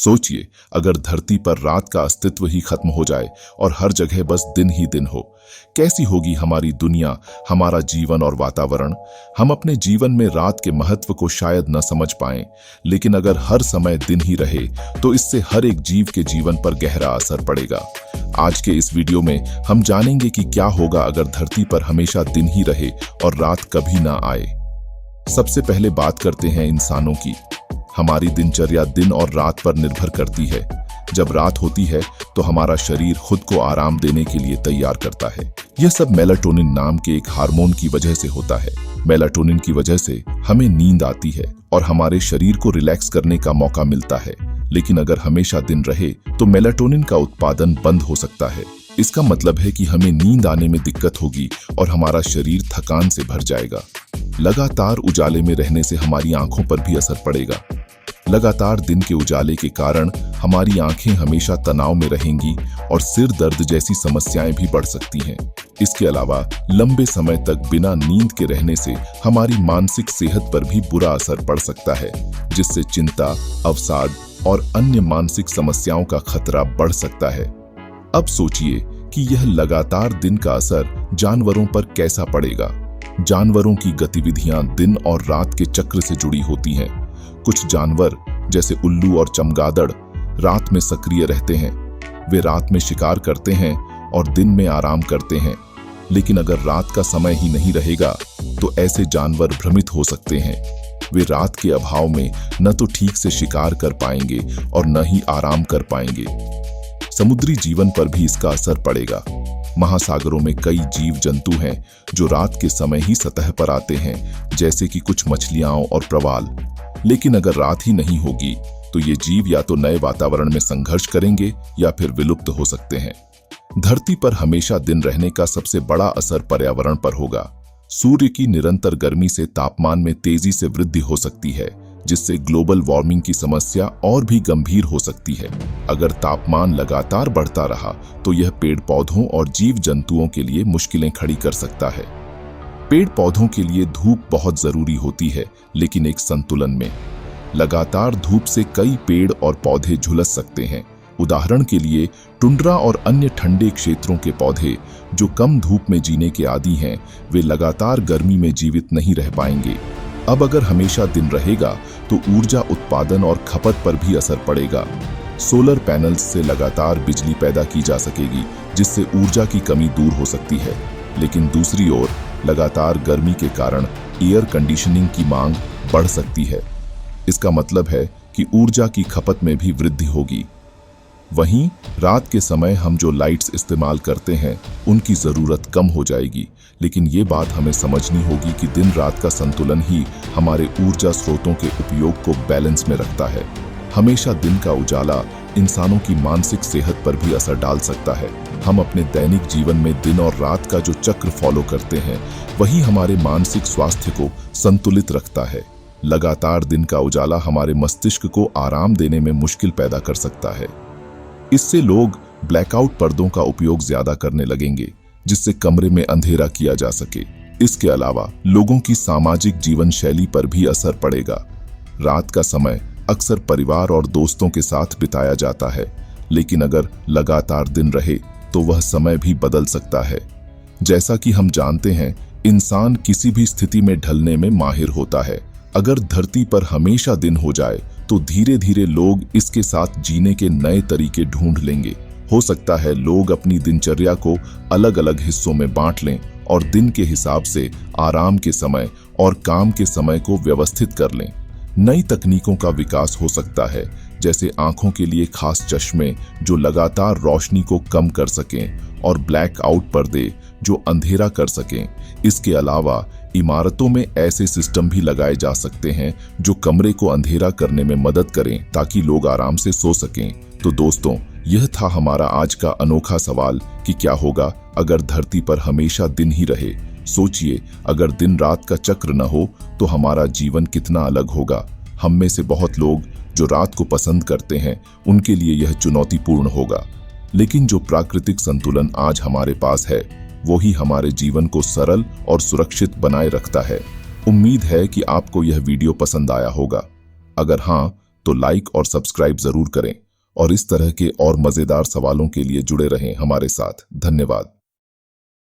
सोचिए, अगर धरती पर रात का अस्तित्व ही खत्म हो जाए और हर जगह बस दिन ही दिन हो, कैसी होगी हमारी दुनिया, हमारा जीवन और वातावरण। हम अपने जीवन में रात के महत्व को शायद न समझ पाएं, लेकिन अगर हर समय दिन ही रहे तो इससे हर एक जीव के जीवन पर गहरा असर पड़ेगा। आज के इस वीडियो में हम जानेंगे कि क्या होगा अगर धरती पर हमेशा दिन ही रहे और रात कभी ना आए। सबसे पहले बात करते हैं इंसानों की। हमारी दिनचर्या दिन और रात पर निर्भर करती है। जब रात होती है तो हमारा शरीर खुद को आराम देने के लिए तैयार करता है। यह सब मेलाटोनिन नाम के एक हार्मोन की वजह से होता है। मेलाटोनिन की वजह से हमें नींद आती है और हमारे शरीर को रिलैक्स करने का मौका मिलता है। लेकिन अगर हमेशा दिन रहे तो मेलाटोनिन का उत्पादन बंद हो सकता है। इसका मतलब है कि हमें नींद आने में दिक्कत होगी और हमारा शरीर थकान से भर जाएगा। लगातार उजाले में रहने से हमारी आंखों पर भी असर पड़ेगा। लगातार दिन के उजाले के कारण हमारी आंखें हमेशा तनाव में रहेंगी और सिर दर्द जैसी समस्याएं भी बढ़ सकती हैं। इसके अलावा लंबे समय तक बिना नींद के रहने से हमारी मानसिक सेहत पर भी बुरा असर पड़ सकता है, जिससे चिंता, अवसाद और अन्य मानसिक समस्याओं का खतरा बढ़ सकता है। अब सोचिए कि यह लगातार दिन का असर जानवरों पर कैसा पड़ेगा। जानवरों की गतिविधियां दिन और रात के चक्र से जुड़ी होती हैं। कुछ जानवर जैसे उल्लू और चमगादड़ रात में सक्रिय रहते हैं। वे रात में शिकार करते हैं और दिन में आराम करते हैं। लेकिन अगर रात का समय ही नहीं रहेगा तो ऐसे जानवर भ्रमित हो सकते हैं। वे रात के अभाव में न तो ठीक से शिकार कर पाएंगे और न ही आराम कर पाएंगे। समुद्री जीवन पर भी इसका असर पड़ेगा। महासागरों में कई जीव जंतु हैं जो रात के समय ही सतह पर आते हैं, जैसे कि कुछ मछलियां और प्रवाल। लेकिन अगर रात ही नहीं होगी तो ये जीव या तो नए वातावरण में संघर्ष करेंगे या फिर विलुप्त हो सकते हैं। धरती पर हमेशा दिन रहने का सबसे बड़ा असर पर्यावरण पर होगा। सूर्य की निरंतर गर्मी से तापमान में तेजी से वृद्धि हो सकती है, जिससे ग्लोबल वार्मिंग की समस्या और भी गंभीर हो सकती है। अगर तापमान लगातार बढ़ता रहा तो यह पेड़ पौधों और जीव जंतुओं के लिए मुश्किलें खड़ी कर सकता है। पेड़ पौधों के लिए धूप बहुत जरूरी होती है, लेकिन एक संतुलन में। लगातार धूप से कई पेड़ और पौधे झुलस सकते हैं। उदाहरण के लिए टुंड्रा और अन्य ठंडे क्षेत्रों के पौधे जो कम धूप में जीने के आदी हैं, वे लगातार गर्मी में जीवित नहीं रह पाएंगे। अब अगर हमेशा दिन रहेगा तो ऊर्जा उत्पादन और खपत पर भी असर पड़ेगा। सोलर पैनल्स से लगातार बिजली पैदा की जा सकेगी, जिससे ऊर्जा की कमी दूर हो सकती है। लेकिन दूसरी ओर लगातार गर्मी के कारण एयर कंडीशनिंग की मांग बढ़ सकती है। इसका मतलब है कि ऊर्जा की खपत में भी वृद्धि होगी। वहीं रात के समय हम जो लाइट्स इस्तेमाल करते हैं उनकी जरूरत कम हो जाएगी। लेकिन ये बात हमें समझनी होगी कि दिन रात का संतुलन ही हमारे ऊर्जा स्रोतों के उपयोग को बैलेंस में रखता है। हमेशा दिन का उजाला इंसानों की मानसिक सेहत पर भी असर डाल सकता है। हम अपने दैनिक जीवन में दिन और रात का जो चक्र फॉलो करते हैं वही हमारे मानसिक स्वास्थ्य को संतुलित रखता है। लगातार दिन का उजाला हमारे मस्तिष्क को आराम देने में मुश्किल पैदा कर सकता है। इससे लोग ब्लैकआउट पर्दों का उपयोग ज्यादा करने लगेंगे, जिससे कमरे में अंधेरा किया जा सके। इसके अलावा लोगों की सामाजिक जीवन शैली पर भी असर पड़ेगा। रात का समय अक्सर परिवार और दोस्तों के साथ बिताया जाता है, लेकिन अगर लगातार दिन रहे तो वह समय भी बदल सकता है। जैसा कि हम जानते हैं, इंसान किसी भी स्थिति में ढलने में माहिर होता है। अगर धरती पर हमेशा दिन हो जाए तो धीरे धीरे लोग इसके साथ जीने के नए तरीके ढूंढ लेंगे। हो सकता है लोग अपनी दिनचर्या को अलग अलग हिस्सों में बांट लें और दिन के हिसाब से आराम के समय और काम के समय को व्यवस्थित कर लें। नई तकनीकों का विकास हो सकता है, जैसे आंखों के लिए खास चश्मे जो लगातार रोशनी को कम कर सकें और ब्लैक आउट पर्दे जो अंधेरा कर सकें। इसके अलावा इमारतों में ऐसे सिस्टम भी लगाए जा सकते हैं जो कमरे को अंधेरा करने में मदद करें ताकि लोग आराम से सो सकें। तो दोस्तों, यह था हमारा आज का अनोखा सवाल कि क्या होगा अगर धरती पर हमेशा दिन ही रहे। सोचिए, अगर दिन रात का चक्र न हो तो हमारा जीवन कितना अलग होगा। हम में से बहुत लोग जो रात को पसंद करते हैं उनके लिए यह चुनौतीपूर्ण होगा, लेकिन जो प्राकृतिक संतुलन आज हमारे पास है वो ही हमारे जीवन को सरल और सुरक्षित बनाए रखता है। उम्मीद है कि आपको यह वीडियो पसंद आया होगा। अगर हाँ, तो लाइक और सब्सक्राइब जरूर करें और इस तरह के और मजेदार सवालों के लिए जुड़े रहें हमारे साथ। धन्यवाद।